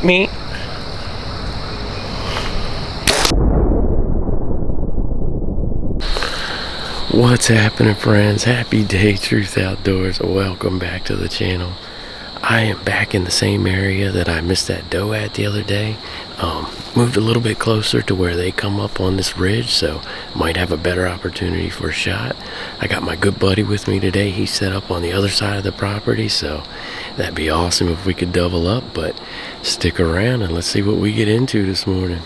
Me. What's happening, friends? Happy day, Truth Outdoors. Welcome back to the channel. I am back in the same area that I missed that doe at the other day. Moved a little bit closer to where they come up on this ridge, so might have a better opportunity for a shot. I got my good buddy with me today. He's set up on the other side of the property, so that'd be awesome if we could double up, but stick around and let's see what we get into this morning.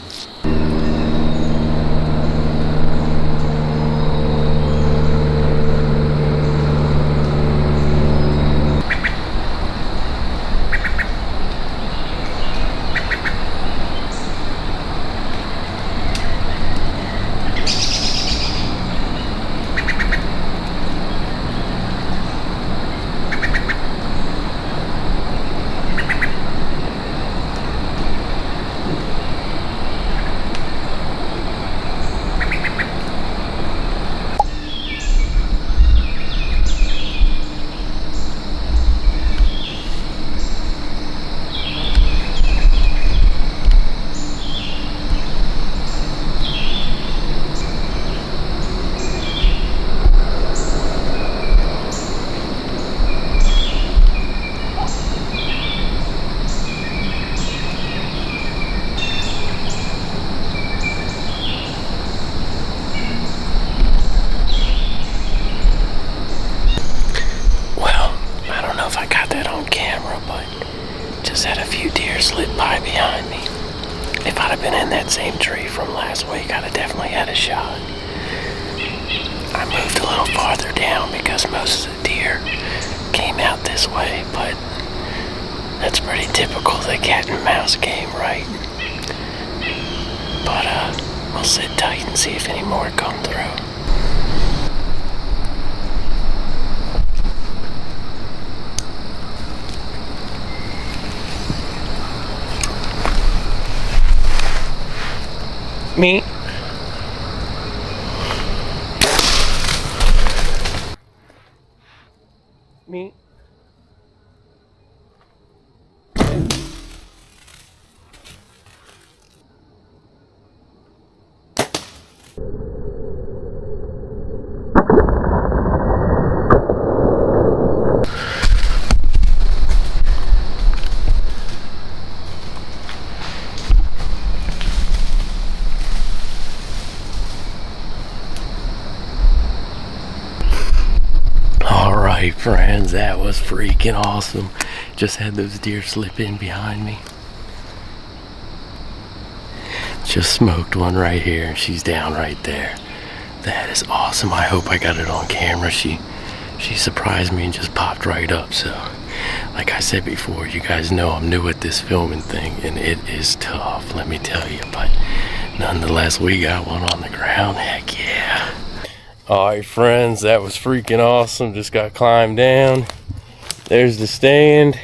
Had a few deer slip by behind me. If I'd have been in that same tree from last week, I'd have definitely had a shot. I moved a little farther down because most of the deer came out this way, but that's pretty typical of the cat and mouse game, right? But we'll sit tight and see if any more come through. Me. Me. Alright, friends, that was freaking awesome. Just had those deer slip in behind me. Just smoked one right here and she's down right there. That is awesome. I hope I got it on camera. She surprised me and just popped right up. So like I said before, you guys know I'm new at this filming thing and it is tough, let me tell you, but nonetheless we got one on the ground. Heck yeah. Alright, friends, that was freaking awesome. Just got climbed down. There's the stand.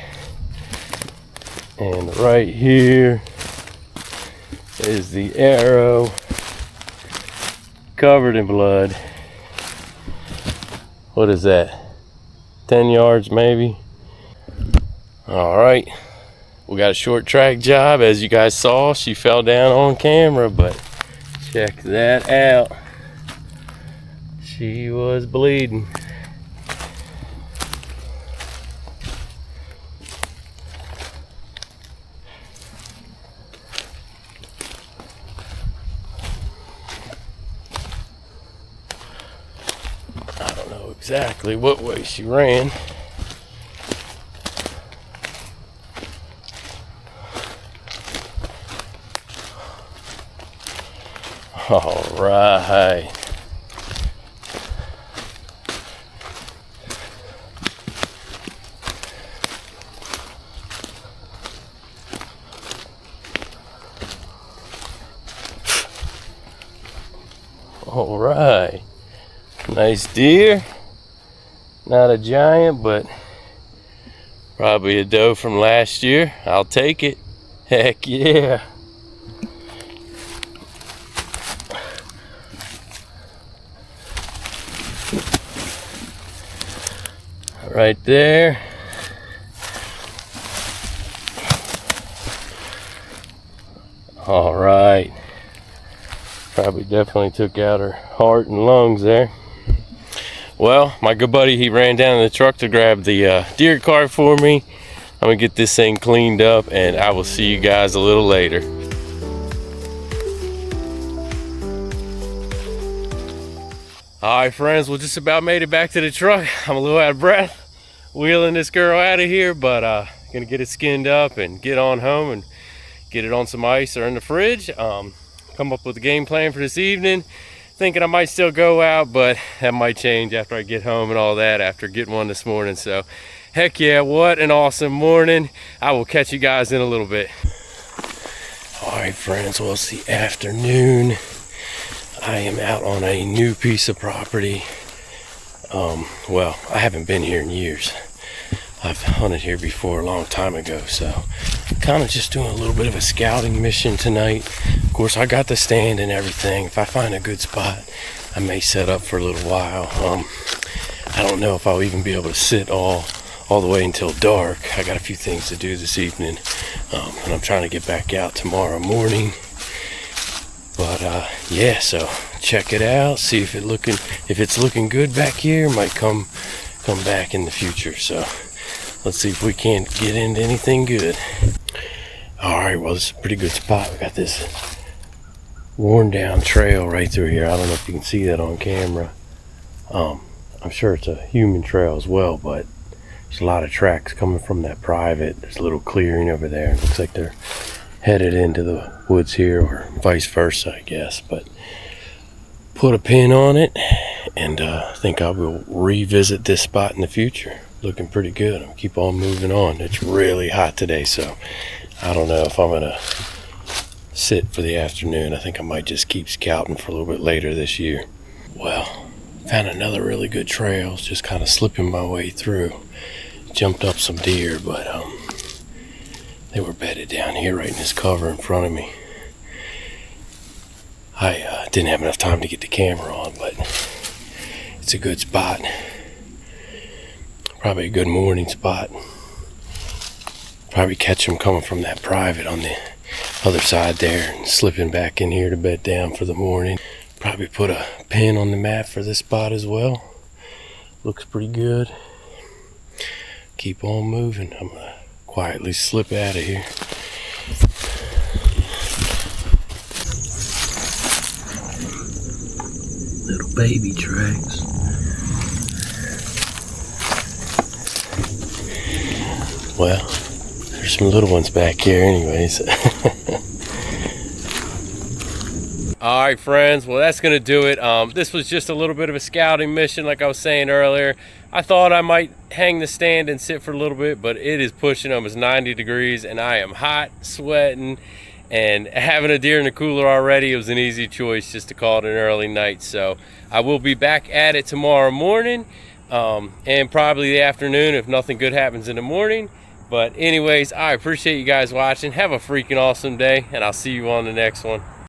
And right here is the arrow covered in blood. What is that? 10 yards maybe? Alright. We got a short track job. As you guys saw, she fell down on camera, but check that out. She was bleeding. I don't know exactly what way she ran. All right. All right. Nice deer. Not a giant, but probably a doe from last year. I'll take it. Heck yeah. Right there. All right. Probably definitely took out her heart and lungs there. Well, my good buddy, he ran down in the truck to grab the deer cart for me. I'm gonna get this thing cleaned up, and I will see you guys a little later. All right, friends, we just about made it back to the truck. I'm a little out of breath wheeling this girl out of here, but gonna get it skinned up and get on home and get it on some ice or in the fridge. Come up with a game plan for this evening. Thinking I might still go out, but that might change after I get home and all that after getting one this morning. So heck yeah, what an awesome morning. I will catch you guys in a little bit. All right, friends, well, it's the afternoon. I am out on a new piece of property. Well, I haven't been here in years. I've hunted here before a long time ago, so kind of just doing a little bit of a scouting mission tonight. Of course, I got the stand and everything. If I find a good spot, I may set up for a little while. I don't know if I'll even be able to sit all the way until dark. I got a few things to do this evening, and I'm trying to get back out tomorrow morning. But yeah, so check it out, see if it's looking good back here. Might come back in the future. So let's see if we can't get into anything good. All right, well, this is a pretty good spot. We got this worn down trail right through here. I don't know if you can see that on camera. I'm sure it's a human trail as well, but there's a lot of tracks coming from that private. There's a little clearing over there. It looks like they're headed into the woods here, or vice versa, I guess. But put a pin on it, and I think I will revisit this spot in the future. Looking pretty good. I'll keep on moving on. It's really hot today, so I don't know if I'm gonna sit for the afternoon. I think I might just keep scouting for a little bit later this year. Well, found another really good trail. Just kind of slipping my way through. Jumped up some deer, but they were bedded down here right in this cover in front of me. I didn't have enough time to get the camera on, but it's a good spot. Probably a good morning spot. Probably catch them coming from that private on the other side there and slipping back in here to bed down for the morning. Probably put a pin on the map for this spot as well. Looks pretty good. Keep on moving. I'm gonna quietly slip out of here. Little baby tracks. Well, there's some little ones back here anyways. All right, friends, well, that's gonna do it. This was just a little bit of a scouting mission, like I was saying earlier. I thought I might hang the stand and sit for a little bit, but it is pushing almost 90 degrees and I am hot, sweating, and having a deer in the cooler already, it was an easy choice just to call it an early night. So I will be back at it tomorrow morning, and probably the afternoon if nothing good happens in the morning. But anyways, I appreciate you guys watching. Have a freaking awesome day, and I'll see you on the next one.